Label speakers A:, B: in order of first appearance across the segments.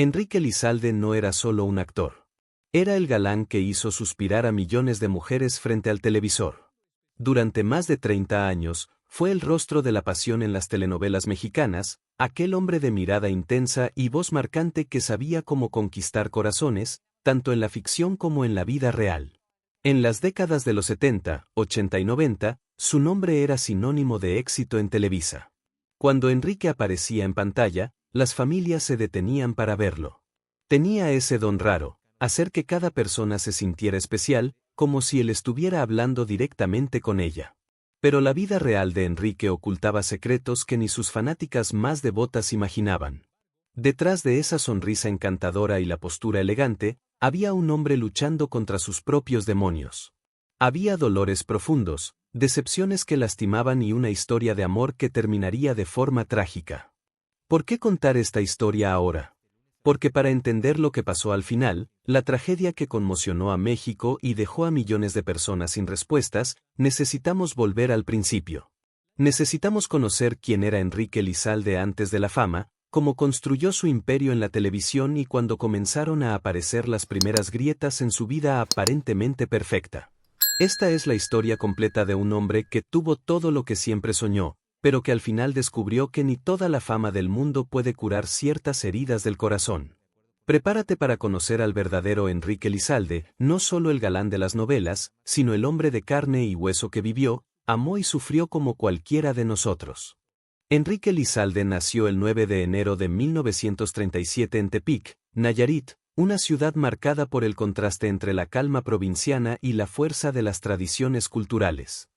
A: Enrique Elizalde no era solo un actor. Era el galán que hizo suspirar a millones de mujeres frente al televisor. Durante más de 30 años, fue el rostro de la pasión en las telenovelas mexicanas, aquel hombre de mirada intensa y voz marcante que sabía cómo conquistar corazones, tanto en la ficción como en la vida real. En las décadas de los 70, 80 y 90, su nombre era sinónimo de éxito en Televisa. Cuando Enrique aparecía en pantalla, las familias se detenían para verlo. Tenía ese don raro, hacer que cada persona se sintiera especial, como si él estuviera hablando directamente con ella. Pero la vida real de Enrique ocultaba secretos que ni sus fanáticas más devotas imaginaban. Detrás de esa sonrisa encantadora y la postura elegante, había un hombre luchando contra sus propios demonios. Había dolores profundos, decepciones que lastimaban y una historia de amor que terminaría de forma trágica. ¿Por qué contar esta historia ahora? Porque para entender lo que pasó al final, la tragedia que conmocionó a México y dejó a millones de personas sin respuestas, necesitamos volver al principio. Necesitamos conocer quién era Enrique Elizalde antes de la fama, cómo construyó su imperio en la televisión y cuando comenzaron a aparecer las primeras grietas en su vida aparentemente perfecta. Esta es la historia completa de un hombre que tuvo todo lo que siempre soñó, pero que al final descubrió que ni toda la fama del mundo puede curar ciertas heridas del corazón. Prepárate para conocer al verdadero Enrique Elizalde, no solo el galán de las novelas, sino el hombre de carne y hueso que vivió, amó y sufrió como cualquiera de nosotros. Enrique Elizalde nació el 9 de enero de 1937 en Tepic, Nayarit, una ciudad marcada por el contraste entre la calma provinciana y la fuerza de las tradiciones culturales.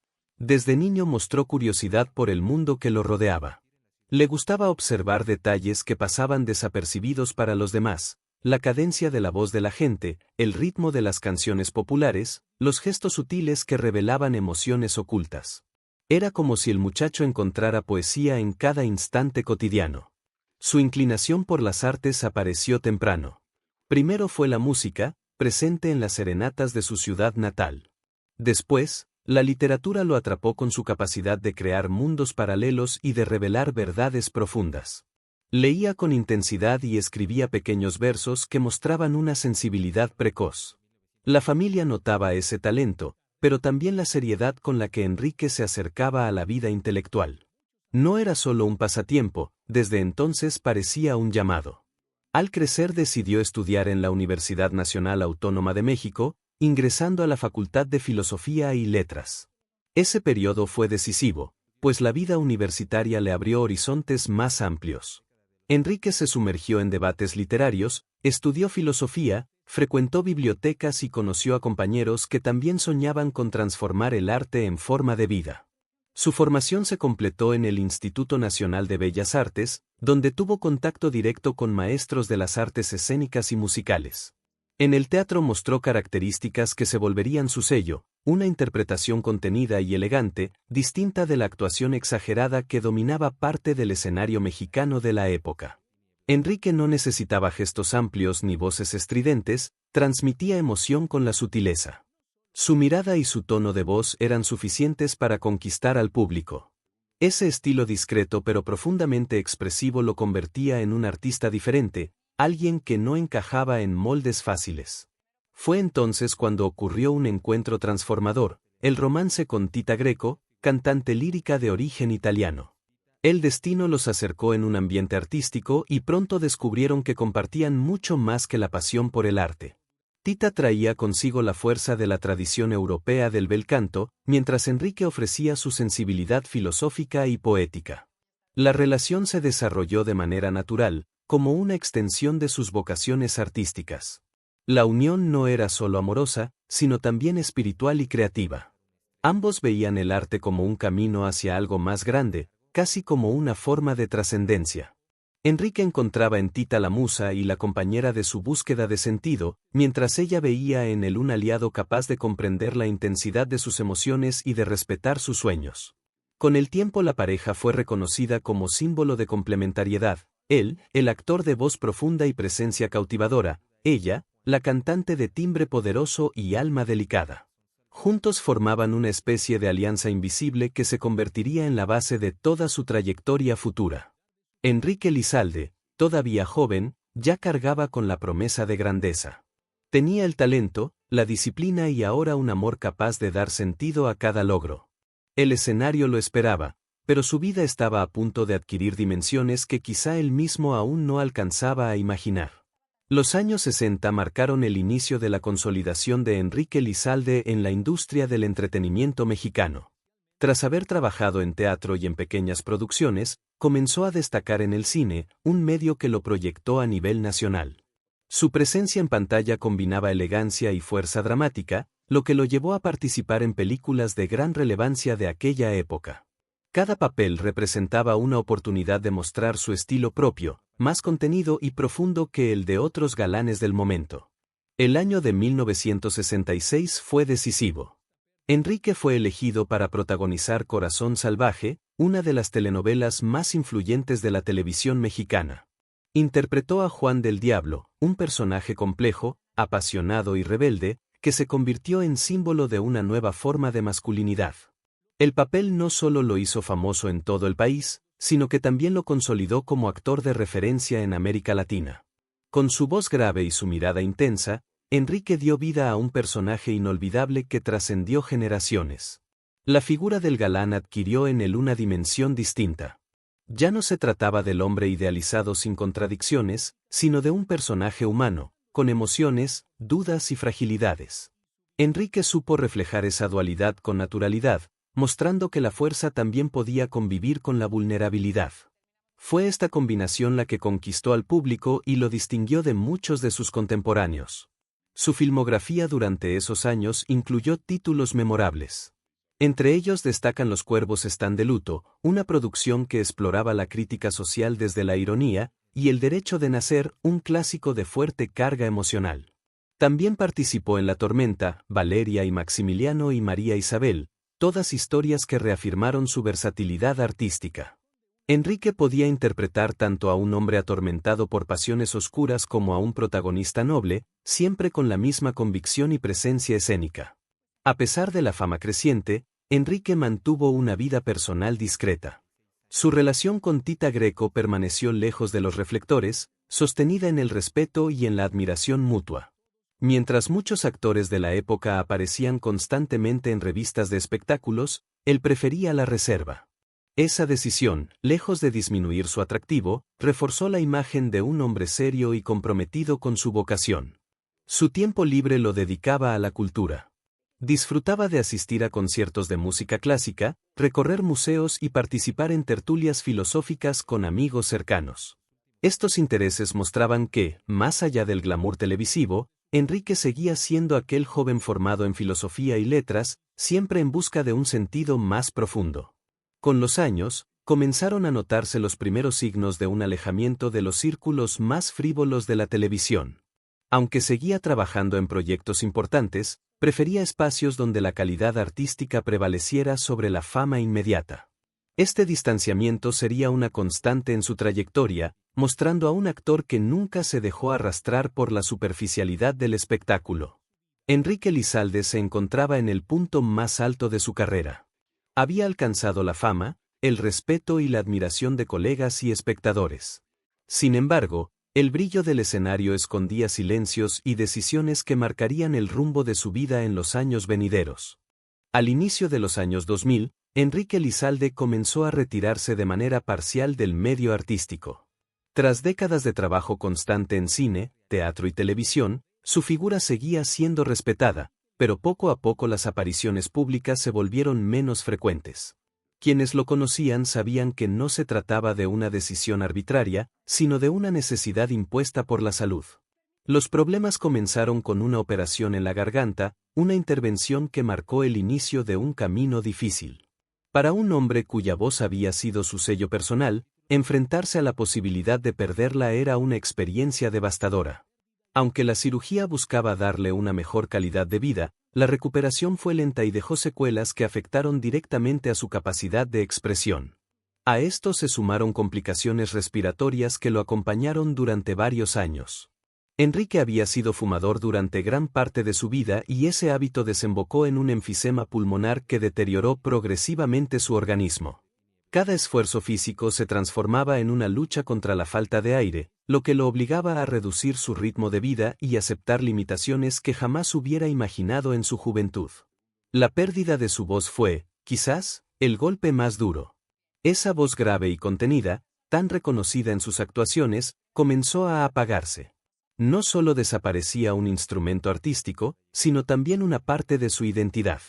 A: Desde niño mostró curiosidad por el mundo que lo rodeaba. Le gustaba observar detalles que pasaban desapercibidos para los demás, la cadencia de la voz de la gente, el ritmo de las canciones populares, los gestos sutiles que revelaban emociones ocultas. Era como si el muchacho encontrara poesía en cada instante cotidiano. Su inclinación por las artes apareció temprano. Primero fue la música, presente en las serenatas de su ciudad natal. Después, la literatura lo atrapó con su capacidad de crear mundos paralelos y de revelar verdades profundas. Leía con intensidad y escribía pequeños versos que mostraban una sensibilidad precoz. La familia notaba ese talento, pero también la seriedad con la que Enrique se acercaba a la vida intelectual. No era solo un pasatiempo, desde entonces parecía un llamado. Al crecer decidió estudiar en la Universidad Nacional Autónoma de México, ingresando a la Facultad de Filosofía y Letras. Ese periodo fue decisivo, pues la vida universitaria le abrió horizontes más amplios. Enrique se sumergió en debates literarios, estudió filosofía, frecuentó bibliotecas y conoció a compañeros que también soñaban con transformar el arte en forma de vida. Su formación se completó en el Instituto Nacional de Bellas Artes, donde tuvo contacto directo con maestros de las artes escénicas y musicales. En el teatro mostró características que se volverían su sello, una interpretación contenida y elegante, distinta de la actuación exagerada que dominaba parte del escenario mexicano de la época. Enrique no necesitaba gestos amplios ni voces estridentes, transmitía emoción con la sutileza. Su mirada y su tono de voz eran suficientes para conquistar al público. Ese estilo discreto pero profundamente expresivo lo convertía en un artista diferente, alguien que no encajaba en moldes fáciles. Fue entonces cuando ocurrió un encuentro transformador, el romance con Tita Greco, cantante lírica de origen italiano. El destino los acercó en un ambiente artístico y pronto descubrieron que compartían mucho más que la pasión por el arte. Tita traía consigo la fuerza de la tradición europea del bel canto, mientras Enrique ofrecía su sensibilidad filosófica y poética. La relación se desarrolló de manera natural, como una extensión de sus vocaciones artísticas. La unión no era solo amorosa, sino también espiritual y creativa. Ambos veían el arte como un camino hacia algo más grande, casi como una forma de trascendencia. Enrique encontraba en Tita la musa y la compañera de su búsqueda de sentido, mientras ella veía en él un aliado capaz de comprender la intensidad de sus emociones y de respetar sus sueños. Con el tiempo la pareja fue reconocida como símbolo de complementariedad, él, el actor de voz profunda y presencia cautivadora, ella, la cantante de timbre poderoso y alma delicada. Juntos formaban una especie de alianza invisible que se convertiría en la base de toda su trayectoria futura. Enrique Elizalde, todavía joven, ya cargaba con la promesa de grandeza. Tenía el talento, la disciplina y ahora un amor capaz de dar sentido a cada logro. El escenario lo esperaba, pero su vida estaba a punto de adquirir dimensiones que quizá él mismo aún no alcanzaba a imaginar. Los años 60 marcaron el inicio de la consolidación de Enrique Lizalde en la industria del entretenimiento mexicano. Tras haber trabajado en teatro y en pequeñas producciones, comenzó a destacar en el cine, un medio que lo proyectó a nivel nacional. Su presencia en pantalla combinaba elegancia y fuerza dramática, lo que lo llevó a participar en películas de gran relevancia de aquella época. Cada papel representaba una oportunidad de mostrar su estilo propio, más contenido y profundo que el de otros galanes del momento. El año de 1966 fue decisivo. Enrique fue elegido para protagonizar Corazón Salvaje, una de las telenovelas más influyentes de la televisión mexicana. Interpretó a Juan del Diablo, un personaje complejo, apasionado y rebelde, que se convirtió en símbolo de una nueva forma de masculinidad. El papel no solo lo hizo famoso en todo el país, sino que también lo consolidó como actor de referencia en América Latina. Con su voz grave y su mirada intensa, Enrique dio vida a un personaje inolvidable que trascendió generaciones. La figura del galán adquirió en él una dimensión distinta. Ya no se trataba del hombre idealizado sin contradicciones, sino de un personaje humano, con emociones, dudas y fragilidades. Enrique supo reflejar esa dualidad con naturalidad, mostrando que la fuerza también podía convivir con la vulnerabilidad. Fue esta combinación la que conquistó al público y lo distinguió de muchos de sus contemporáneos. Su filmografía durante esos años incluyó títulos memorables. Entre ellos destacan Los cuervos están de luto, una producción que exploraba la crítica social desde la ironía, y El derecho de nacer, un clásico de fuerte carga emocional. También participó en La tormenta, Valeria y Maximiliano y María Isabel, todas historias que reafirmaron su versatilidad artística. Enrique podía interpretar tanto a un hombre atormentado por pasiones oscuras como a un protagonista noble, siempre con la misma convicción y presencia escénica. A pesar de la fama creciente, Enrique mantuvo una vida personal discreta. Su relación con Tita Greco permaneció lejos de los reflectores, sostenida en el respeto y en la admiración mutua. Mientras muchos actores de la época aparecían constantemente en revistas de espectáculos, él prefería la reserva. Esa decisión, lejos de disminuir su atractivo, reforzó la imagen de un hombre serio y comprometido con su vocación. Su tiempo libre lo dedicaba a la cultura. Disfrutaba de asistir a conciertos de música clásica, recorrer museos y participar en tertulias filosóficas con amigos cercanos. Estos intereses mostraban que, más allá del glamour televisivo, Enrique seguía siendo aquel joven formado en filosofía y letras, siempre en busca de un sentido más profundo. Con los años, comenzaron a notarse los primeros signos de un alejamiento de los círculos más frívolos de la televisión. Aunque seguía trabajando en proyectos importantes, prefería espacios donde la calidad artística prevaleciera sobre la fama inmediata. Este distanciamiento sería una constante en su trayectoria, mostrando a un actor que nunca se dejó arrastrar por la superficialidad del espectáculo. Enrique Lizalde se encontraba en el punto más alto de su carrera. Había alcanzado la fama, el respeto y la admiración de colegas y espectadores. Sin embargo, el brillo del escenario escondía silencios y decisiones que marcarían el rumbo de su vida en los años venideros. Al inicio de los años 2000, Enrique Lizalde comenzó a retirarse de manera parcial del medio artístico. Tras décadas de trabajo constante en cine, teatro y televisión, su figura seguía siendo respetada, pero poco a poco las apariciones públicas se volvieron menos frecuentes. Quienes lo conocían sabían que no se trataba de una decisión arbitraria, sino de una necesidad impuesta por la salud. Los problemas comenzaron con una operación en la garganta, una intervención que marcó el inicio de un camino difícil. Para un hombre cuya voz había sido su sello personal, enfrentarse a la posibilidad de perderla era una experiencia devastadora. Aunque la cirugía buscaba darle una mejor calidad de vida, la recuperación fue lenta y dejó secuelas que afectaron directamente a su capacidad de expresión. A esto se sumaron complicaciones respiratorias que lo acompañaron durante varios años. Enrique había sido fumador durante gran parte de su vida y ese hábito desembocó en un enfisema pulmonar que deterioró progresivamente su organismo. Cada esfuerzo físico se transformaba en una lucha contra la falta de aire, lo que lo obligaba a reducir su ritmo de vida y aceptar limitaciones que jamás hubiera imaginado en su juventud. La pérdida de su voz fue, quizás, el golpe más duro. Esa voz grave y contenida, tan reconocida en sus actuaciones, comenzó a apagarse. No solo desaparecía un instrumento artístico, sino también una parte de su identidad.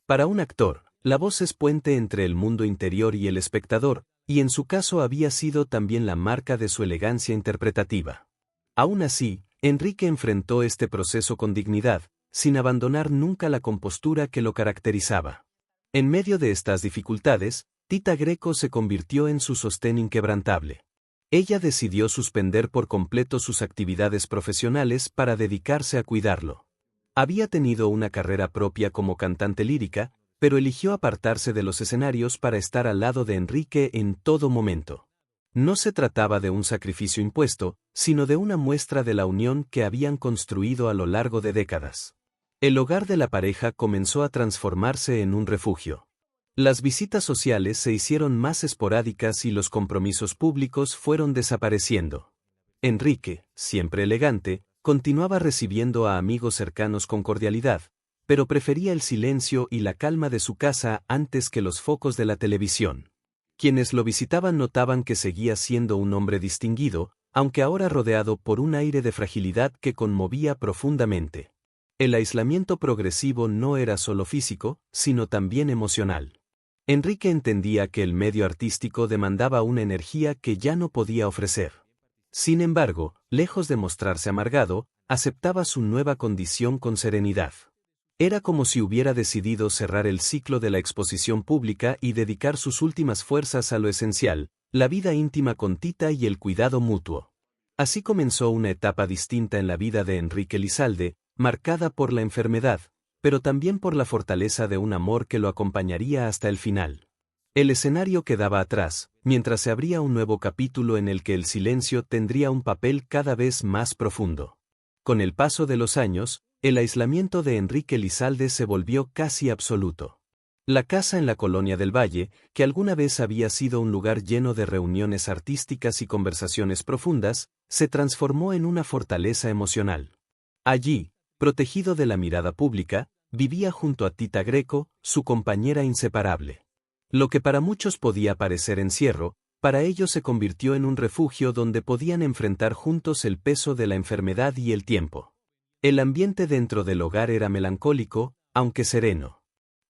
A: Para un actor, la voz es puente entre el mundo interior y el espectador, y en su caso había sido también la marca de su elegancia interpretativa. Aún así, Enrique enfrentó este proceso con dignidad, sin abandonar nunca la compostura que lo caracterizaba. En medio de estas dificultades, Tita Greco se convirtió en su sostén inquebrantable. Ella decidió suspender por completo sus actividades profesionales para dedicarse a cuidarlo. Había tenido una carrera propia como cantante lírica, pero eligió apartarse de los escenarios para estar al lado de Enrique en todo momento. No se trataba de un sacrificio impuesto, sino de una muestra de la unión que habían construido a lo largo de décadas. El hogar de la pareja comenzó a transformarse en un refugio. Las visitas sociales se hicieron más esporádicas y los compromisos públicos fueron desapareciendo. Enrique, siempre elegante, continuaba recibiendo a amigos cercanos con cordialidad, pero prefería el silencio y la calma de su casa antes que los focos de la televisión. Quienes lo visitaban notaban que seguía siendo un hombre distinguido, aunque ahora rodeado por un aire de fragilidad que conmovía profundamente. El aislamiento progresivo no era solo físico, sino también emocional. Enrique entendía que el medio artístico demandaba una energía que ya no podía ofrecer. Sin embargo, lejos de mostrarse amargado, aceptaba su nueva condición con serenidad. Era como si hubiera decidido cerrar el ciclo de la exposición pública y dedicar sus últimas fuerzas a lo esencial, la vida íntima con Tita y el cuidado mutuo. Así comenzó una etapa distinta en la vida de Enrique Lizalde, marcada por la enfermedad, pero también por la fortaleza de un amor que lo acompañaría hasta el final. El escenario quedaba atrás, mientras se abría un nuevo capítulo en el que el silencio tendría un papel cada vez más profundo. Con el paso de los años, el aislamiento de Enrique Lizalde se volvió casi absoluto. La casa en la Colonia del Valle, que alguna vez había sido un lugar lleno de reuniones artísticas y conversaciones profundas, se transformó en una fortaleza emocional. Allí, protegido de la mirada pública, vivía junto a Tita Greco, su compañera inseparable. Lo que para muchos podía parecer encierro, para ellos se convirtió en un refugio donde podían enfrentar juntos el peso de la enfermedad y el tiempo. El ambiente dentro del hogar era melancólico, aunque sereno.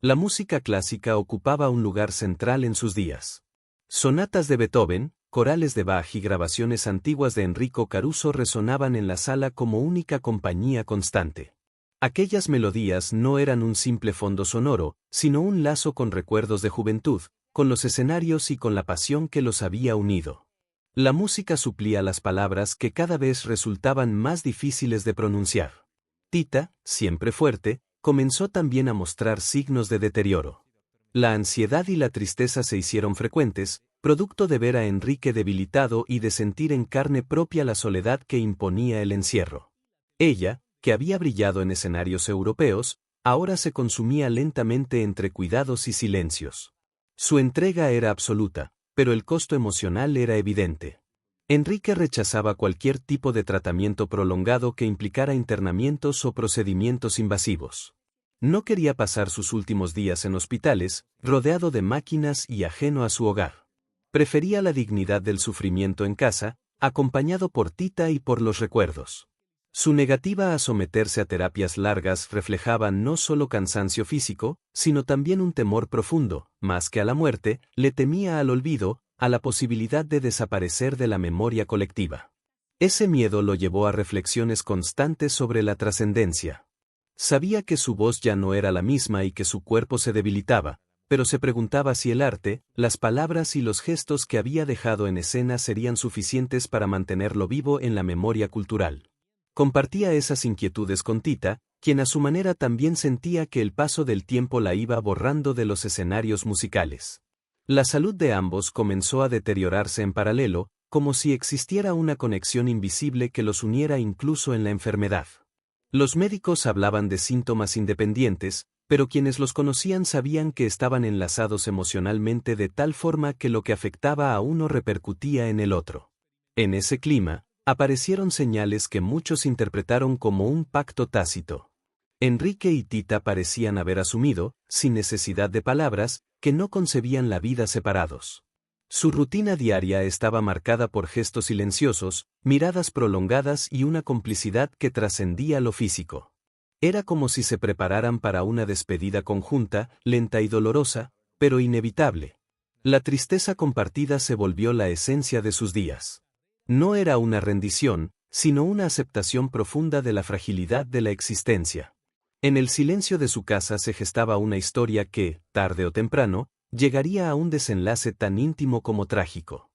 A: La música clásica ocupaba un lugar central en sus días. Sonatas de Beethoven, corales de Bach y grabaciones antiguas de Enrico Caruso resonaban en la sala como única compañía constante. Aquellas melodías no eran un simple fondo sonoro, sino un lazo con recuerdos de juventud, con los escenarios y con la pasión que los había unido. La música suplía las palabras que cada vez resultaban más difíciles de pronunciar. Tita, siempre fuerte, comenzó también a mostrar signos de deterioro. La ansiedad y la tristeza se hicieron frecuentes, producto de ver a Enrique debilitado y de sentir en carne propia la soledad que imponía el encierro. Ella, que había brillado en escenarios europeos, ahora se consumía lentamente entre cuidados y silencios. Su entrega era absoluta, pero el costo emocional era evidente. Enrique rechazaba cualquier tipo de tratamiento prolongado que implicara internamientos o procedimientos invasivos. No quería pasar sus últimos días en hospitales, rodeado de máquinas y ajeno a su hogar. Prefería la dignidad del sufrimiento en casa, acompañado por Tita y por los recuerdos. Su negativa a someterse a terapias largas reflejaba no solo cansancio físico, sino también un temor profundo, más que a la muerte, le temía al olvido, a la posibilidad de desaparecer de la memoria colectiva. Ese miedo lo llevó a reflexiones constantes sobre la trascendencia. Sabía que su voz ya no era la misma y que su cuerpo se debilitaba, pero se preguntaba si el arte, las palabras y los gestos que había dejado en escena serían suficientes para mantenerlo vivo en la memoria cultural. Compartía esas inquietudes con Tita, quien a su manera también sentía que el paso del tiempo la iba borrando de los escenarios musicales. La salud de ambos comenzó a deteriorarse en paralelo, como si existiera una conexión invisible que los uniera incluso en la enfermedad. Los médicos hablaban de síntomas independientes, pero quienes los conocían sabían que estaban enlazados emocionalmente de tal forma que lo que afectaba a uno repercutía en el otro. En ese clima, aparecieron señales que muchos interpretaron como un pacto tácito. Enrique y Tita parecían haber asumido, sin necesidad de palabras, que no concebían la vida separados. Su rutina diaria estaba marcada por gestos silenciosos, miradas prolongadas y una complicidad que trascendía lo físico. Era como si se prepararan para una despedida conjunta, lenta y dolorosa, pero inevitable. La tristeza compartida se volvió la esencia de sus días. No era una rendición, sino una aceptación profunda de la fragilidad de la existencia. En el silencio de su casa se gestaba una historia que, tarde o temprano, llegaría a un desenlace tan íntimo como trágico.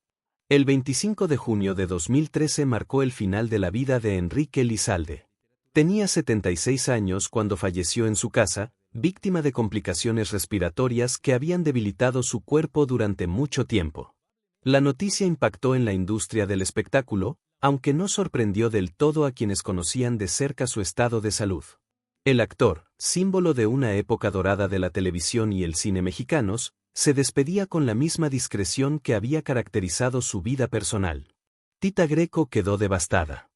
A: El 25 de junio de 2013 marcó el final de la vida de Enrique Lizalde. Tenía 76 años cuando falleció en su casa, víctima de complicaciones respiratorias que habían debilitado su cuerpo durante mucho tiempo. La noticia impactó en la industria del espectáculo, aunque no sorprendió del todo a quienes conocían de cerca su estado de salud. El actor, símbolo de una época dorada de la televisión y el cine mexicanos, se despedía con la misma discreción que había caracterizado su vida personal. Tita Greco quedó devastada.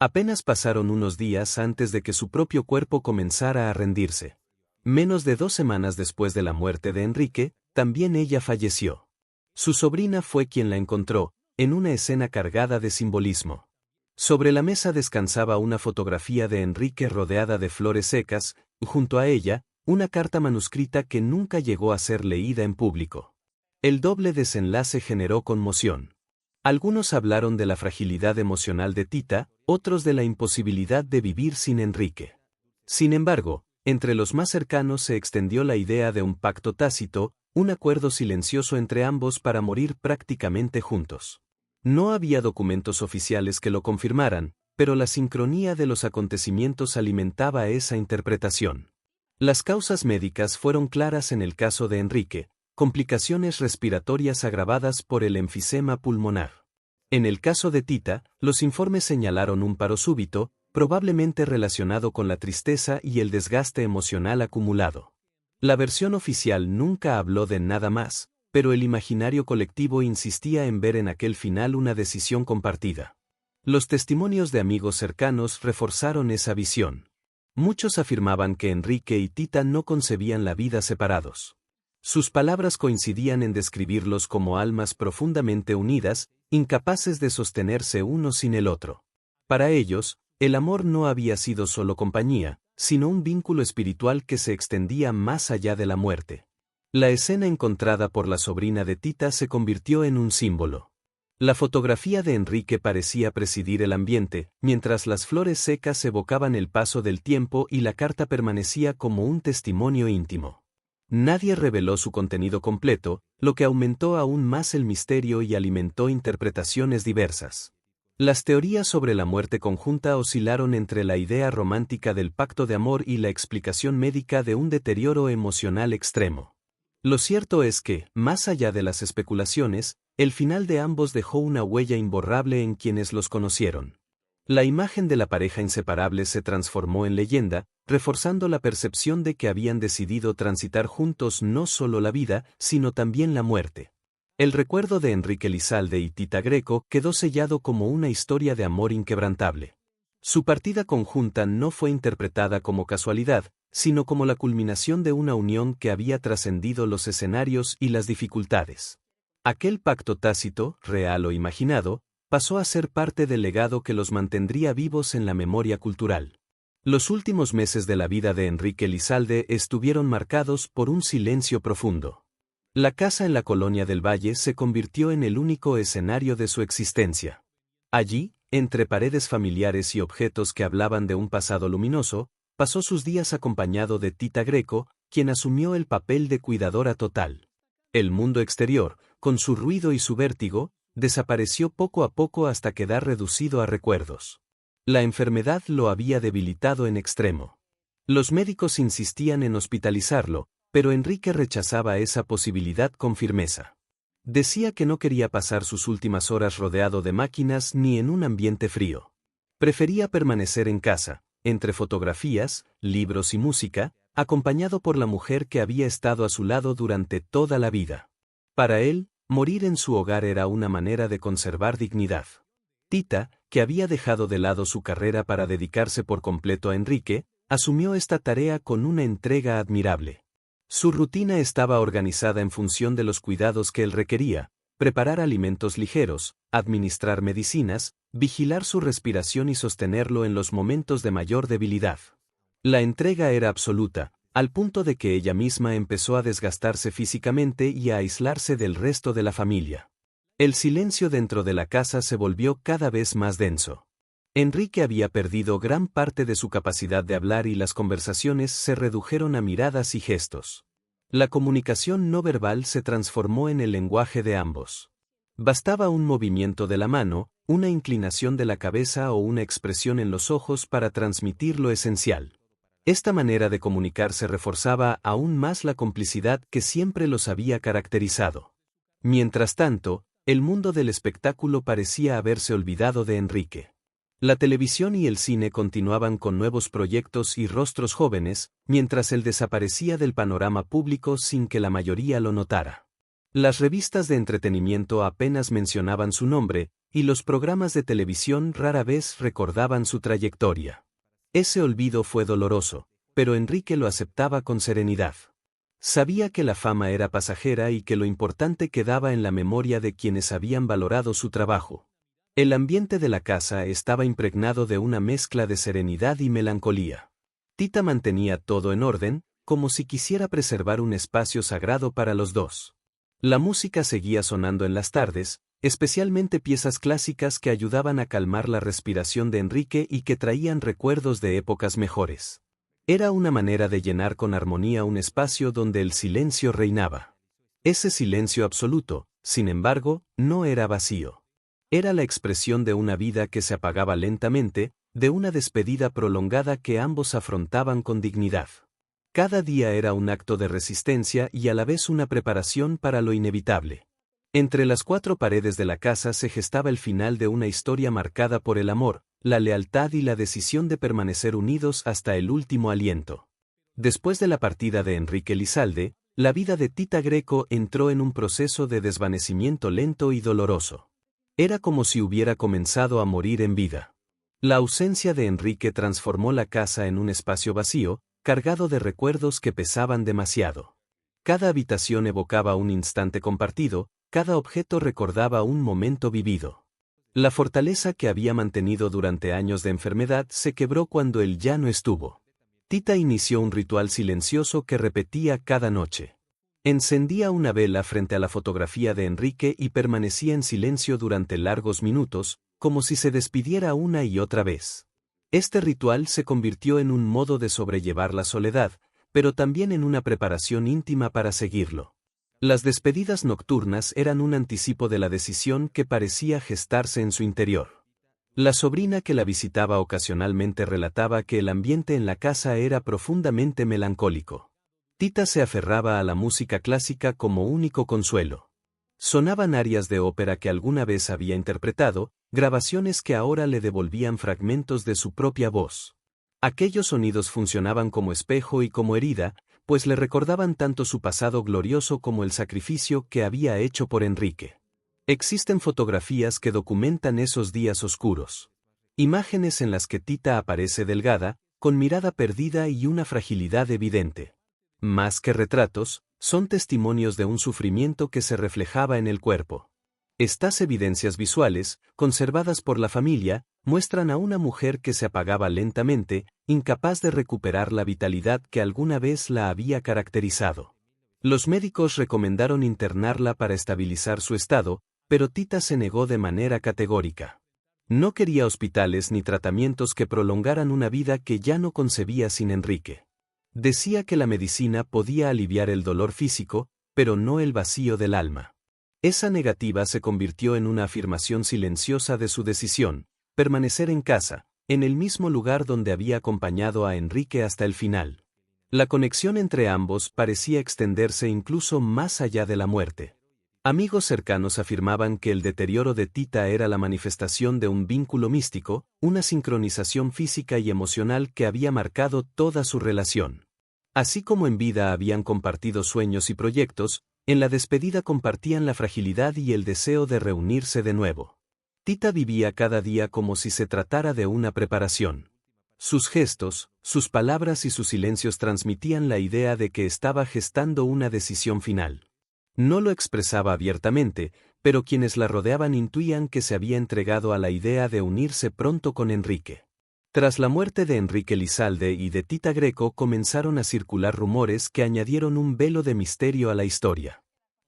A: Apenas pasaron unos días antes de que su propio cuerpo comenzara a rendirse. Menos de 2 semanas después de la muerte de Enrique, también ella falleció. Su sobrina fue quien la encontró, en una escena cargada de simbolismo. Sobre la mesa descansaba una fotografía de Enrique rodeada de flores secas, junto a ella, una carta manuscrita que nunca llegó a ser leída en público. El doble desenlace generó conmoción. Algunos hablaron de la fragilidad emocional de Tita, otros de la imposibilidad de vivir sin Enrique. Sin embargo, entre los más cercanos se extendió la idea de un pacto tácito, un acuerdo silencioso entre ambos para morir prácticamente juntos. No había documentos oficiales que lo confirmaran, pero la sincronía de los acontecimientos alimentaba esa interpretación. Las causas médicas fueron claras en el caso de Enrique: complicaciones respiratorias agravadas por el enfisema pulmonar. En el caso de Tita, los informes señalaron un paro súbito, probablemente relacionado con la tristeza y el desgaste emocional acumulado. La versión oficial nunca habló de nada más, pero el imaginario colectivo insistía en ver en aquel final una decisión compartida. Los testimonios de amigos cercanos reforzaron esa visión. Muchos afirmaban que Enrique y Tita no concebían la vida separados. Sus palabras coincidían en describirlos como almas profundamente unidas, incapaces de sostenerse uno sin el otro. Para ellos, el amor no había sido solo compañía, sino un vínculo espiritual que se extendía más allá de la muerte. La escena encontrada por la sobrina de Tita se convirtió en un símbolo. La fotografía de Enrique parecía presidir el ambiente, mientras las flores secas evocaban el paso del tiempo y la carta permanecía como un testimonio íntimo. Nadie reveló su contenido completo, lo que aumentó aún más el misterio y alimentó interpretaciones diversas. Las teorías sobre la muerte conjunta oscilaron entre la idea romántica del pacto de amor y la explicación médica de un deterioro emocional extremo. Lo cierto es que, más allá de las especulaciones, el final de ambos dejó una huella imborrable en quienes los conocieron. La imagen de la pareja inseparable se transformó en leyenda, reforzando la percepción de que habían decidido transitar juntos no solo la vida, sino también la muerte. El recuerdo de Enrique Lizalde y Tita Greco quedó sellado como una historia de amor inquebrantable. Su partida conjunta no fue interpretada como casualidad, sino como la culminación de una unión que había trascendido los escenarios y las dificultades. Aquel pacto tácito, real o imaginado, pasó a ser parte del legado que los mantendría vivos en la memoria cultural. Los últimos meses de la vida de Enrique Lizalde estuvieron marcados por un silencio profundo. La casa en la Colonia del Valle se convirtió en el único escenario de su existencia. Allí, entre paredes familiares y objetos que hablaban de un pasado luminoso, pasó sus días acompañado de Tita Greco, quien asumió el papel de cuidadora total. El mundo exterior, con su ruido y su vértigo, desapareció poco a poco hasta quedar reducido a recuerdos. La enfermedad lo había debilitado en extremo. Los médicos insistían en hospitalizarlo, pero Enrique rechazaba esa posibilidad con firmeza. Decía que no quería pasar sus últimas horas rodeado de máquinas ni en un ambiente frío. Prefería permanecer en casa, entre fotografías, libros y música, acompañado por la mujer que había estado a su lado durante toda la vida. Para él, morir en su hogar era una manera de conservar dignidad. Tita, que había dejado de lado su carrera para dedicarse por completo a Enrique, asumió esta tarea con una entrega admirable. Su rutina estaba organizada en función de los cuidados que él requería: preparar alimentos ligeros, administrar medicinas, vigilar su respiración y sostenerlo en los momentos de mayor debilidad. La entrega era absoluta, al punto de que ella misma empezó a desgastarse físicamente y a aislarse del resto de la familia. El silencio dentro de la casa se volvió cada vez más denso. Enrique había perdido gran parte de su capacidad de hablar y las conversaciones se redujeron a miradas y gestos. La comunicación no verbal se transformó en el lenguaje de ambos. Bastaba un movimiento de la mano, una inclinación de la cabeza o una expresión en los ojos para transmitir lo esencial. Esta manera de comunicarse reforzaba aún más la complicidad que siempre los había caracterizado. Mientras tanto, el mundo del espectáculo parecía haberse olvidado de Enrique. La televisión y el cine continuaban con nuevos proyectos y rostros jóvenes, mientras él desaparecía del panorama público sin que la mayoría lo notara. Las revistas de entretenimiento apenas mencionaban su nombre, y los programas de televisión rara vez recordaban su trayectoria. Ese olvido fue doloroso, pero Enrique lo aceptaba con serenidad. Sabía que la fama era pasajera y que lo importante quedaba en la memoria de quienes habían valorado su trabajo. El ambiente de la casa estaba impregnado de una mezcla de serenidad y melancolía. Tita mantenía todo en orden, como si quisiera preservar un espacio sagrado para los dos. La música seguía sonando en las tardes, especialmente piezas clásicas que ayudaban a calmar la respiración de Enrique y que traían recuerdos de épocas mejores. Era una manera de llenar con armonía un espacio donde el silencio reinaba. Ese silencio absoluto, sin embargo, no era vacío. Era la expresión de una vida que se apagaba lentamente, de una despedida prolongada que ambos afrontaban con dignidad. Cada día era un acto de resistencia y a la vez una preparación para lo inevitable. Entre las cuatro paredes de la casa se gestaba el final de una historia marcada por el amor, la lealtad y la decisión de permanecer unidos hasta el último aliento. Después de la partida de Enrique Lizalde, la vida de Tita Greco entró en un proceso de desvanecimiento lento y doloroso. Era como si hubiera comenzado a morir en vida. La ausencia de Enrique transformó la casa en un espacio vacío, cargado de recuerdos que pesaban demasiado. Cada habitación evocaba un instante compartido, cada objeto recordaba un momento vivido. La fortaleza que había mantenido durante años de enfermedad se quebró cuando él ya no estuvo. Tita inició un ritual silencioso que repetía cada noche. Encendía una vela frente a la fotografía de Enrique y permanecía en silencio durante largos minutos, como si se despidiera una y otra vez. Este ritual se convirtió en un modo de sobrellevar la soledad, pero también en una preparación íntima para seguirlo. Las despedidas nocturnas eran un anticipo de la decisión que parecía gestarse en su interior. La sobrina que la visitaba ocasionalmente relataba que el ambiente en la casa era profundamente melancólico. Tita se aferraba a la música clásica como único consuelo. Sonaban arias de ópera que alguna vez había interpretado, grabaciones que ahora le devolvían fragmentos de su propia voz. Aquellos sonidos funcionaban como espejo y como herida, pues le recordaban tanto su pasado glorioso como el sacrificio que había hecho por Enrique. Existen fotografías que documentan esos días oscuros. Imágenes en las que Tita aparece delgada, con mirada perdida y una fragilidad evidente. Más que retratos, son testimonios de un sufrimiento que se reflejaba en el cuerpo. Estas evidencias visuales, conservadas por la familia, muestran a una mujer que se apagaba lentamente, incapaz de recuperar la vitalidad que alguna vez la había caracterizado. Los médicos recomendaron internarla para estabilizar su estado, pero Tita se negó de manera categórica. No quería hospitales ni tratamientos que prolongaran una vida que ya no concebía sin Enrique. Decía que la medicina podía aliviar el dolor físico, pero no el vacío del alma. Esa negativa se convirtió en una afirmación silenciosa de su decisión: permanecer en casa, en el mismo lugar donde había acompañado a Enrique hasta el final. La conexión entre ambos parecía extenderse incluso más allá de la muerte. Amigos cercanos afirmaban que el deterioro de Tita era la manifestación de un vínculo místico, una sincronización física y emocional que había marcado toda su relación. Así como en vida habían compartido sueños y proyectos, en la despedida compartían la fragilidad y el deseo de reunirse de nuevo. Tita vivía cada día como si se tratara de una preparación. Sus gestos, sus palabras y sus silencios transmitían la idea de que estaba gestando una decisión final. No lo expresaba abiertamente, pero quienes la rodeaban intuían que se había entregado a la idea de unirse pronto con Enrique. Tras la muerte de Enrique Lizalde y de Tita Greco comenzaron a circular rumores que añadieron un velo de misterio a la historia.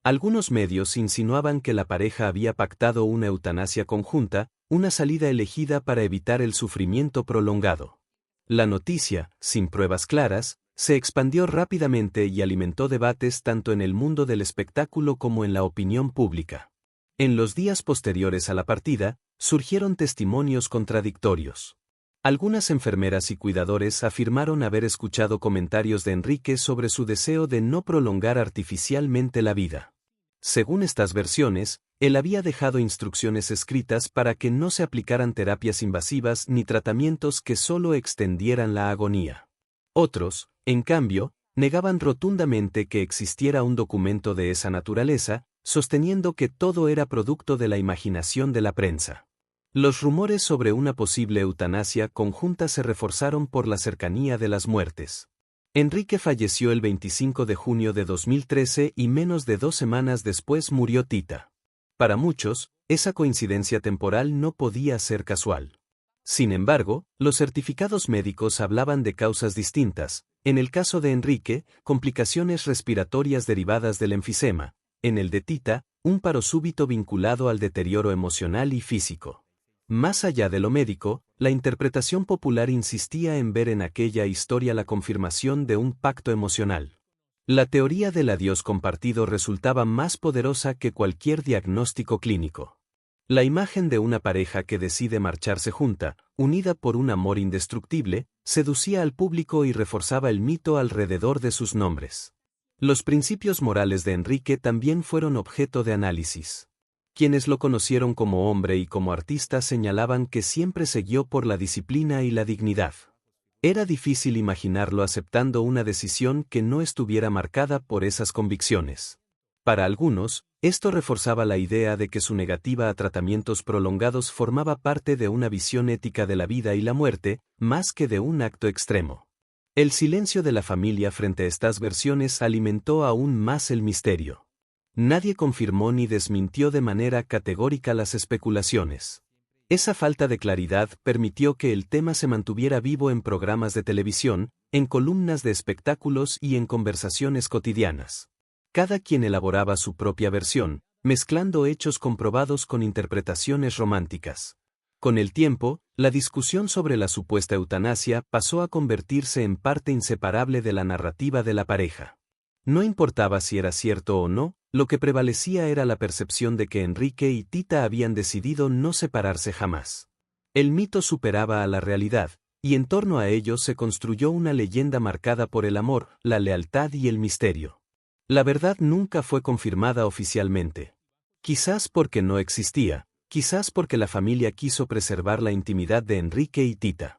A: Algunos medios insinuaban que la pareja había pactado una eutanasia conjunta, una salida elegida para evitar el sufrimiento prolongado. La noticia, sin pruebas claras, se expandió rápidamente y alimentó debates tanto en el mundo del espectáculo como en la opinión pública. En los días posteriores a la partida, surgieron testimonios contradictorios. Algunas enfermeras y cuidadores afirmaron haber escuchado comentarios de Enrique sobre su deseo de no prolongar artificialmente la vida. Según estas versiones, él había dejado instrucciones escritas para que no se aplicaran terapias invasivas ni tratamientos que solo extendieran la agonía. Otros, en cambio, negaban rotundamente que existiera un documento de esa naturaleza, sosteniendo que todo era producto de la imaginación de la prensa. Los rumores sobre una posible eutanasia conjunta se reforzaron por la cercanía de las muertes. Enrique falleció el 25 de junio de 2013 y menos de 2 semanas después murió Tita. Para muchos, esa coincidencia temporal no podía ser casual. Sin embargo, los certificados médicos hablaban de causas distintas. En el caso de Enrique, complicaciones respiratorias derivadas del enfisema. En el de Tita, un paro súbito vinculado al deterioro emocional y físico. Más allá de lo médico, la interpretación popular insistía en ver en aquella historia la confirmación de un pacto emocional. La teoría del adiós compartido resultaba más poderosa que cualquier diagnóstico clínico. La imagen de una pareja que decide marcharse junta, unida por un amor indestructible, seducía al público y reforzaba el mito alrededor de sus nombres. Los principios morales de Enrique también fueron objeto de análisis. Quienes lo conocieron como hombre y como artista señalaban que siempre se guió por la disciplina y la dignidad. Era difícil imaginarlo aceptando una decisión que no estuviera marcada por esas convicciones. Para algunos, esto reforzaba la idea de que su negativa a tratamientos prolongados formaba parte de una visión ética de la vida y la muerte, más que de un acto extremo. El silencio de la familia frente a estas versiones alimentó aún más el misterio. Nadie confirmó ni desmintió de manera categórica las especulaciones. Esa falta de claridad permitió que el tema se mantuviera vivo en programas de televisión, en columnas de espectáculos y en conversaciones cotidianas. Cada quien elaboraba su propia versión, mezclando hechos comprobados con interpretaciones románticas. Con el tiempo, la discusión sobre la supuesta eutanasia pasó a convertirse en parte inseparable de la narrativa de la pareja. No importaba si era cierto o no, lo que prevalecía era la percepción de que Enrique y Tita habían decidido no separarse jamás. El mito superaba a la realidad, y en torno a ello se construyó una leyenda marcada por el amor, la lealtad y el misterio. La verdad nunca fue confirmada oficialmente. Quizás porque no existía, quizás porque la familia quiso preservar la intimidad de Enrique y Tita.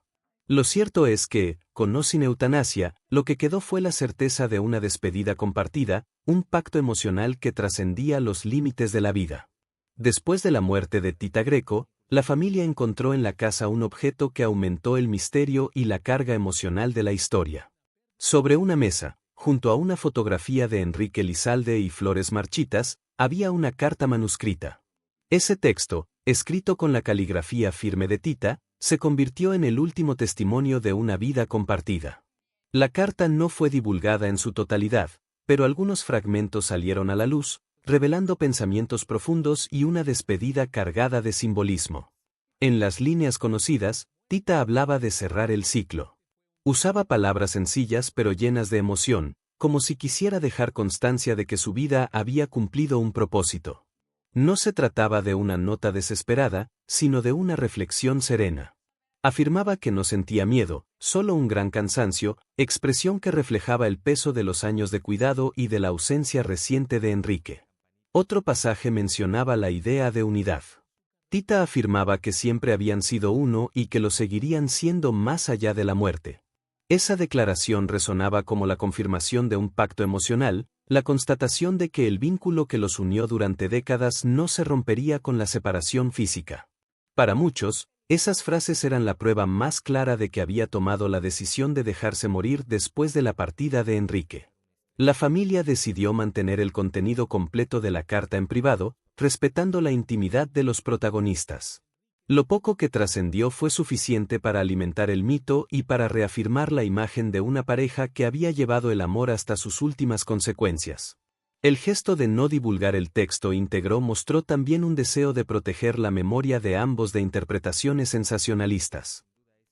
A: Lo cierto es que, con o sin eutanasia, lo que quedó fue la certeza de una despedida compartida, un pacto emocional que trascendía los límites de la vida. Después de la muerte de Tita Greco, la familia encontró en la casa un objeto que aumentó el misterio y la carga emocional de la historia. Sobre una mesa, junto a una fotografía de Enrique Lizalde y flores marchitas, había una carta manuscrita. Ese texto, escrito con la caligrafía firme de Tita, se convirtió en el último testimonio de una vida compartida. La carta no fue divulgada en su totalidad, pero algunos fragmentos salieron a la luz, revelando pensamientos profundos y una despedida cargada de simbolismo. En las líneas conocidas, Tita hablaba de cerrar el ciclo. Usaba palabras sencillas pero llenas de emoción, como si quisiera dejar constancia de que su vida había cumplido un propósito. No se trataba de una nota desesperada, sino de una reflexión serena. Afirmaba que no sentía miedo, solo un gran cansancio, expresión que reflejaba el peso de los años de cuidado y de la ausencia reciente de Enrique. Otro pasaje mencionaba la idea de unidad. Tita afirmaba que siempre habían sido uno y que lo seguirían siendo más allá de la muerte. Esa declaración resonaba como la confirmación de un pacto emocional, la constatación de que el vínculo que los unió durante décadas no se rompería con la separación física. Para muchos, esas frases eran la prueba más clara de que había tomado la decisión de dejarse morir después de la partida de Enrique. La familia decidió mantener el contenido completo de la carta en privado, respetando la intimidad de los protagonistas. Lo poco que trascendió fue suficiente para alimentar el mito y para reafirmar la imagen de una pareja que había llevado el amor hasta sus últimas consecuencias. El gesto de no divulgar el texto íntegro mostró también un deseo de proteger la memoria de ambos de interpretaciones sensacionalistas.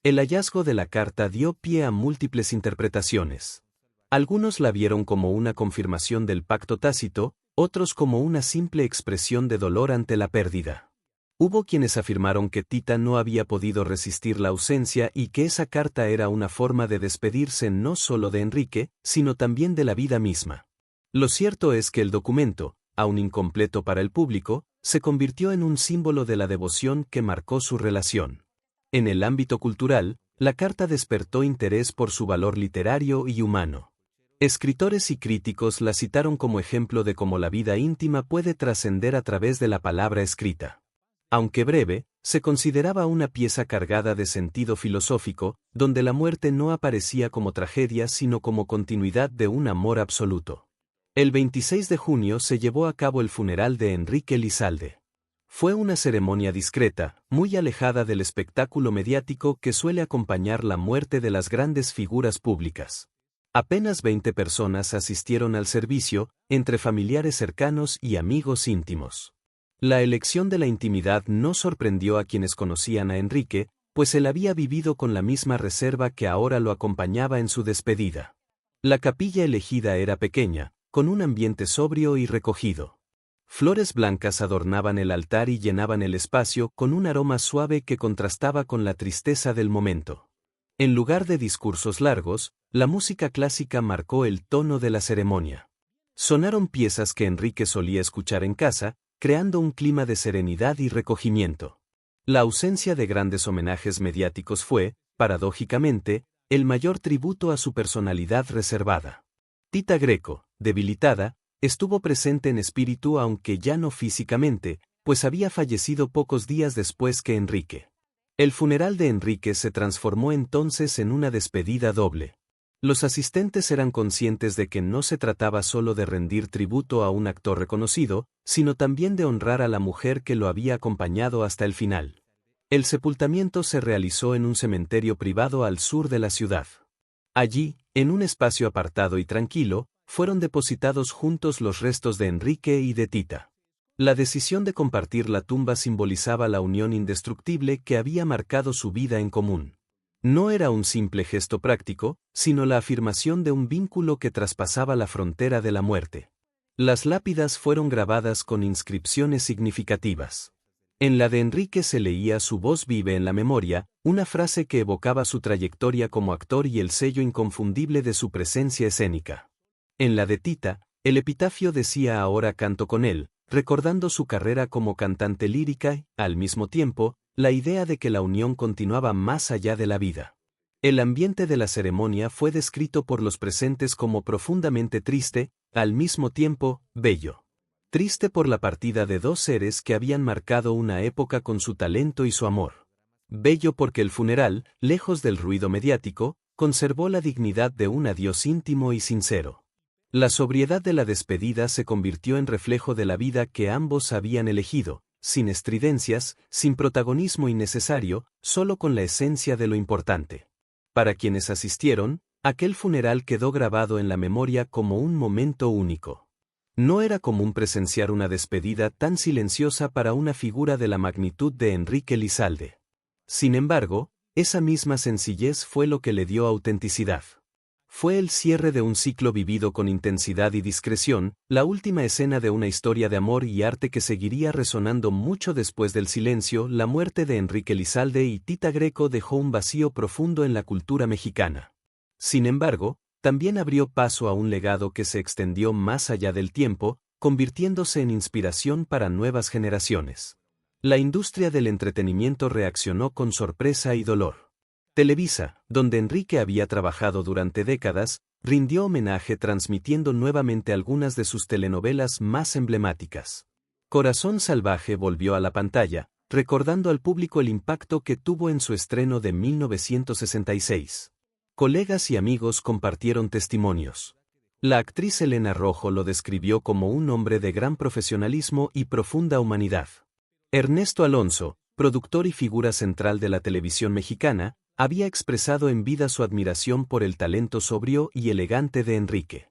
A: El hallazgo de la carta dio pie a múltiples interpretaciones. Algunos la vieron como una confirmación del pacto tácito, otros como una simple expresión de dolor ante la pérdida. Hubo quienes afirmaron que Tita no había podido resistir la ausencia y que esa carta era una forma de despedirse no solo de Enrique, sino también de la vida misma. Lo cierto es que el documento, aun incompleto para el público, se convirtió en un símbolo de la devoción que marcó su relación. En el ámbito cultural, la carta despertó interés por su valor literario y humano. Escritores y críticos la citaron como ejemplo de cómo la vida íntima puede trascender a través de la palabra escrita. Aunque breve, se consideraba una pieza cargada de sentido filosófico, donde la muerte no aparecía como tragedia sino como continuidad de un amor absoluto. El 26 de junio se llevó a cabo el funeral de Enrique Elizalde. Fue una ceremonia discreta, muy alejada del espectáculo mediático que suele acompañar la muerte de las grandes figuras públicas. Apenas 20 personas asistieron al servicio, entre familiares cercanos y amigos íntimos. La elección de la intimidad no sorprendió a quienes conocían a Enrique, pues él había vivido con la misma reserva que ahora lo acompañaba en su despedida. La capilla elegida era pequeña, con un ambiente sobrio y recogido. Flores blancas adornaban el altar y llenaban el espacio con un aroma suave que contrastaba con la tristeza del momento. En lugar de discursos largos, la música clásica marcó el tono de la ceremonia. Sonaron piezas que Enrique solía escuchar en casa, creando un clima de serenidad y recogimiento. La ausencia de grandes homenajes mediáticos fue, paradójicamente, el mayor tributo a su personalidad reservada. Tita Greco, debilitada, estuvo presente en espíritu aunque ya no físicamente, pues había fallecido pocos días después que Enrique. El funeral de Enrique se transformó entonces en una despedida doble. Los asistentes eran conscientes de que no se trataba solo de rendir tributo a un actor reconocido, sino también de honrar a la mujer que lo había acompañado hasta el final. El sepultamiento se realizó en un cementerio privado al sur de la ciudad. Allí, en un espacio apartado y tranquilo, fueron depositados juntos los restos de Enrique y de Tita. La decisión de compartir la tumba simbolizaba la unión indestructible que había marcado su vida en común. No era un simple gesto práctico, sino la afirmación de un vínculo que traspasaba la frontera de la muerte. Las lápidas fueron grabadas con inscripciones significativas. En la de Enrique se leía "Su voz vive en la memoria", una frase que evocaba su trayectoria como actor y el sello inconfundible de su presencia escénica. En la de Tita, el epitafio decía "Ahora canto con él", recordando su carrera como cantante lírica y, al mismo tiempo, la idea de que la unión continuaba más allá de la vida. El ambiente de la ceremonia fue descrito por los presentes como profundamente triste, al mismo tiempo, bello. Triste por la partida de dos seres que habían marcado una época con su talento y su amor. Bello porque el funeral, lejos del ruido mediático, conservó la dignidad de un adiós íntimo y sincero. La sobriedad de la despedida se convirtió en reflejo de la vida que ambos habían elegido, sin estridencias, sin protagonismo innecesario, solo con la esencia de lo importante. Para quienes asistieron, aquel funeral quedó grabado en la memoria como un momento único. No era común presenciar una despedida tan silenciosa para una figura de la magnitud de Enrique Elizalde. Sin embargo, esa misma sencillez fue lo que le dio autenticidad. Fue el cierre de un ciclo vivido con intensidad y discreción, la última escena de una historia de amor y arte que seguiría resonando mucho después del silencio. La muerte de Enrique Elizalde y Tita Greco dejó un vacío profundo en la cultura mexicana. Sin embargo, también abrió paso a un legado que se extendió más allá del tiempo, convirtiéndose en inspiración para nuevas generaciones. La industria del entretenimiento reaccionó con sorpresa y dolor. Televisa, donde Enrique había trabajado durante décadas, rindió homenaje transmitiendo nuevamente algunas de sus telenovelas más emblemáticas. Corazón Salvaje volvió a la pantalla, recordando al público el impacto que tuvo en su estreno de 1966. Colegas y amigos compartieron testimonios. La actriz Elena Rojo lo describió como un hombre de gran profesionalismo y profunda humanidad. Ernesto Alonso, productor y figura central de la televisión mexicana, había expresado en vida su admiración por el talento sobrio y elegante de Enrique.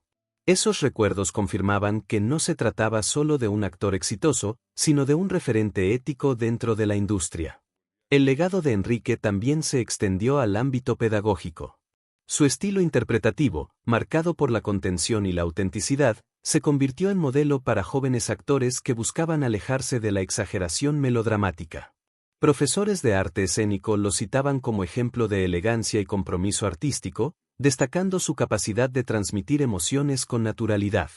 A: Esos recuerdos confirmaban que no se trataba solo de un actor exitoso, sino de un referente ético dentro de la industria. El legado de Enrique también se extendió al ámbito pedagógico. Su estilo interpretativo, marcado por la contención y la autenticidad, se convirtió en modelo para jóvenes actores que buscaban alejarse de la exageración melodramática. Profesores de arte escénico lo citaban como ejemplo de elegancia y compromiso artístico, destacando su capacidad de transmitir emociones con naturalidad.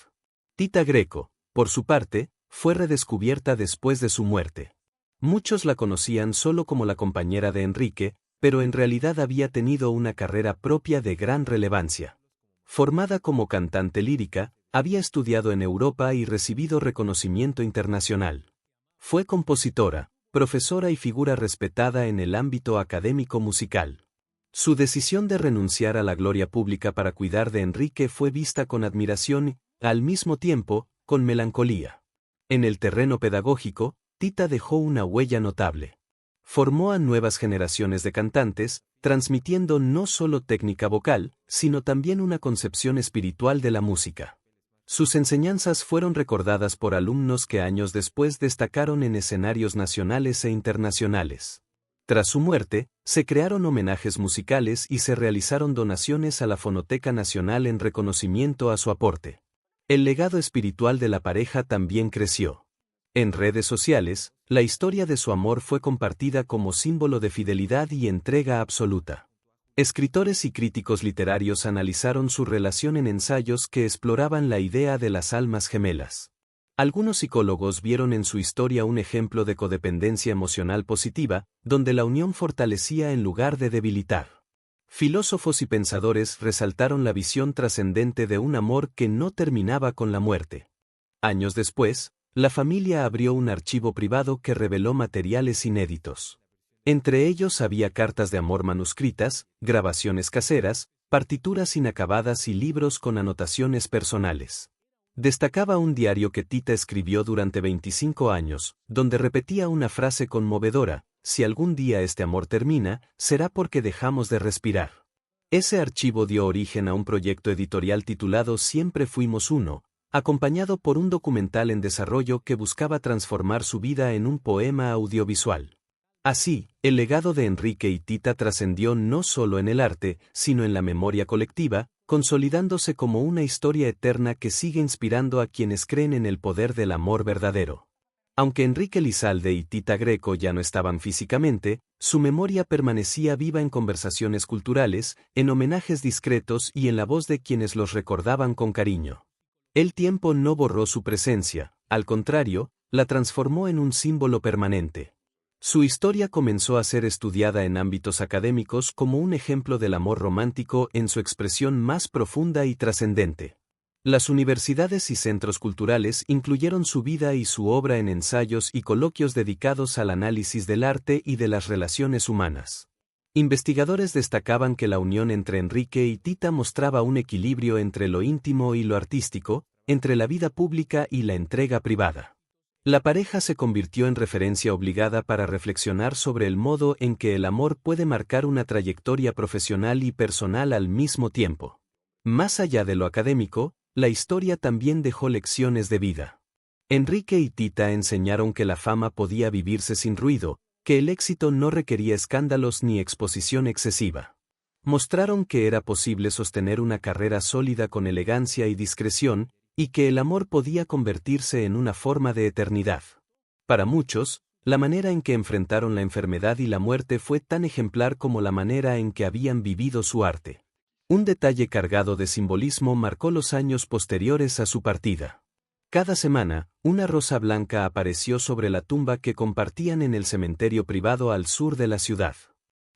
A: Tita Greco, por su parte, fue redescubierta después de su muerte. Muchos la conocían solo como la compañera de Enrique, pero en realidad había tenido una carrera propia de gran relevancia. Formada como cantante lírica, había estudiado en Europa y recibido reconocimiento internacional. Fue compositora, profesora y figura respetada en el ámbito académico musical. Su decisión de renunciar a la gloria pública para cuidar de Enrique fue vista con admiración y, al mismo tiempo, con melancolía. En el terreno pedagógico, Tita dejó una huella notable. Formó a nuevas generaciones de cantantes, transmitiendo no solo técnica vocal, sino también una concepción espiritual de la música. Sus enseñanzas fueron recordadas por alumnos que años después destacaron en escenarios nacionales e internacionales. Tras su muerte, se crearon homenajes musicales y se realizaron donaciones a la Fonoteca Nacional en reconocimiento a su aporte. El legado espiritual de la pareja también creció. En redes sociales, la historia de su amor fue compartida como símbolo de fidelidad y entrega absoluta. Escritores y críticos literarios analizaron su relación en ensayos que exploraban la idea de las almas gemelas. Algunos psicólogos vieron en su historia un ejemplo de codependencia emocional positiva, donde la unión fortalecía en lugar de debilitar. Filósofos y pensadores resaltaron la visión trascendente de un amor que no terminaba con la muerte. Años después, la familia abrió un archivo privado que reveló materiales inéditos. Entre ellos había cartas de amor manuscritas, grabaciones caseras, partituras inacabadas y libros con anotaciones personales. Destacaba un diario que Tita escribió durante 25 años, donde repetía una frase conmovedora: si algún día este amor termina, será porque dejamos de respirar. Ese archivo dio origen a un proyecto editorial titulado Siempre Fuimos Uno, acompañado por un documental en desarrollo que buscaba transformar su vida en un poema audiovisual. Así, el legado de Enrique y Tita trascendió no solo en el arte, sino en la memoria colectiva, consolidándose como una historia eterna que sigue inspirando a quienes creen en el poder del amor verdadero. Aunque Enrique Lizalde y Tita Greco ya no estaban físicamente, su memoria permanecía viva en conversaciones culturales, en homenajes discretos y en la voz de quienes los recordaban con cariño. El tiempo no borró su presencia, al contrario, la transformó en un símbolo permanente. Su historia comenzó a ser estudiada en ámbitos académicos como un ejemplo del amor romántico en su expresión más profunda y trascendente. Las universidades y centros culturales incluyeron su vida y su obra en ensayos y coloquios dedicados al análisis del arte y de las relaciones humanas. Investigadores destacaban que la unión entre Enrique y Tita mostraba un equilibrio entre lo íntimo y lo artístico, entre la vida pública y la entrega privada. La pareja se convirtió en referencia obligada para reflexionar sobre el modo en que el amor puede marcar una trayectoria profesional y personal al mismo tiempo. Más allá de lo académico, la historia también dejó lecciones de vida. Enrique y Tita enseñaron que la fama podía vivirse sin ruido, que el éxito no requería escándalos ni exposición excesiva. Mostraron que era posible sostener una carrera sólida con elegancia y discreción, y que el amor podía convertirse en una forma de eternidad. Para muchos, la manera en que enfrentaron la enfermedad y la muerte fue tan ejemplar como la manera en que habían vivido su arte. Un detalle cargado de simbolismo marcó los años posteriores a su partida. Cada semana, una rosa blanca apareció sobre la tumba que compartían en el cementerio privado al sur de la ciudad.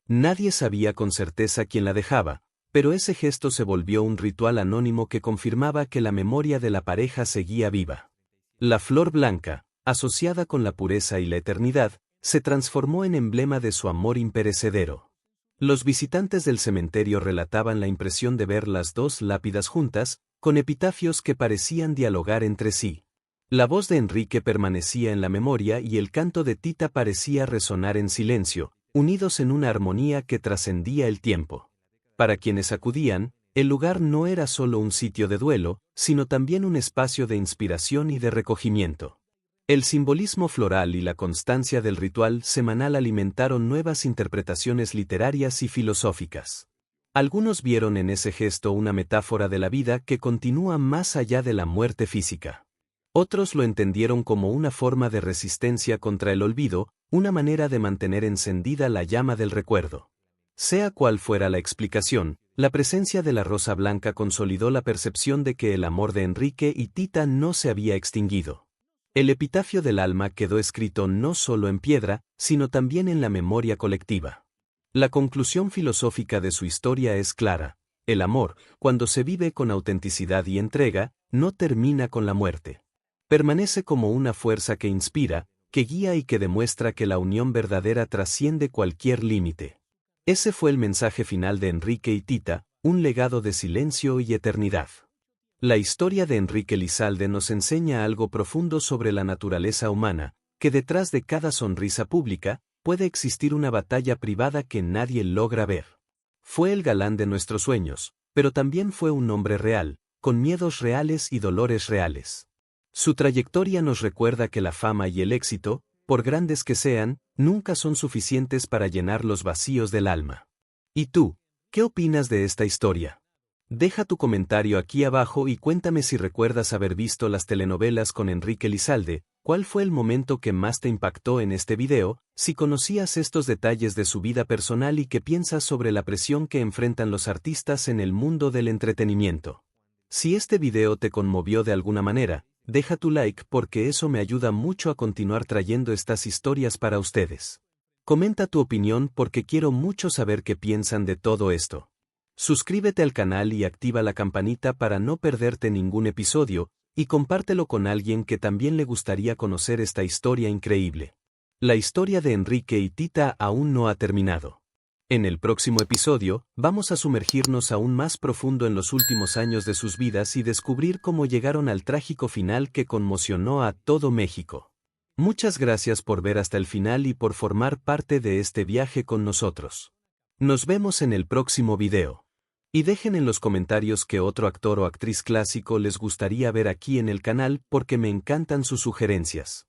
A: Nadie sabía con certeza quién la dejaba, pero ese gesto se volvió un ritual anónimo que confirmaba que la memoria de la pareja seguía viva. La flor blanca, asociada con la pureza y la eternidad, se transformó en emblema de su amor imperecedero. Los visitantes del cementerio relataban la impresión de ver las dos lápidas juntas, con epitafios que parecían dialogar entre sí. La voz de Enrique permanecía en la memoria y el canto de Tita parecía resonar en silencio, unidos en una armonía que trascendía el tiempo. Para quienes acudían, el lugar no era solo un sitio de duelo, sino también un espacio de inspiración y de recogimiento. El simbolismo floral y la constancia del ritual semanal alimentaron nuevas interpretaciones literarias y filosóficas. Algunos vieron en ese gesto una metáfora de la vida que continúa más allá de la muerte física. Otros lo entendieron como una forma de resistencia contra el olvido, una manera de mantener encendida la llama del recuerdo. Sea cual fuera la explicación, la presencia de la rosa blanca consolidó la percepción de que el amor de Enrique y Tita no se había extinguido. El epitafio del alma quedó escrito no solo en piedra, sino también en la memoria colectiva. La conclusión filosófica de su historia es clara: el amor, cuando se vive con autenticidad y entrega, no termina con la muerte. Permanece como una fuerza que inspira, que guía y que demuestra que la unión verdadera trasciende cualquier límite. Ese fue el mensaje final de Enrique y Tita, un legado de silencio y eternidad. La historia de Enrique Elizalde nos enseña algo profundo sobre la naturaleza humana, que detrás de cada sonrisa pública, puede existir una batalla privada que nadie logra ver. Fue el galán de nuestros sueños, pero también fue un hombre real, con miedos reales y dolores reales. Su trayectoria nos recuerda que la fama y el éxito, por grandes que sean, nunca son suficientes para llenar los vacíos del alma. ¿Y tú, qué opinas de esta historia? Deja tu comentario aquí abajo y cuéntame si recuerdas haber visto las telenovelas con Enrique Elizalde, cuál fue el momento que más te impactó en este video, si conocías estos detalles de su vida personal y qué piensas sobre la presión que enfrentan los artistas en el mundo del entretenimiento. Si este video te conmovió de alguna manera, deja tu like porque eso me ayuda mucho a continuar trayendo estas historias para ustedes. Comenta tu opinión porque quiero mucho saber qué piensan de todo esto. Suscríbete al canal y activa la campanita para no perderte ningún episodio, y compártelo con alguien que también le gustaría conocer esta historia increíble. La historia de Enrique y Tita aún no ha terminado. En el próximo episodio, vamos a sumergirnos aún más profundo en los últimos años de sus vidas y descubrir cómo llegaron al trágico final que conmocionó a todo México. Muchas gracias por ver hasta el final y por formar parte de este viaje con nosotros. Nos vemos en el próximo video. Y dejen en los comentarios qué otro actor o actriz clásico les gustaría ver aquí en el canal porque me encantan sus sugerencias.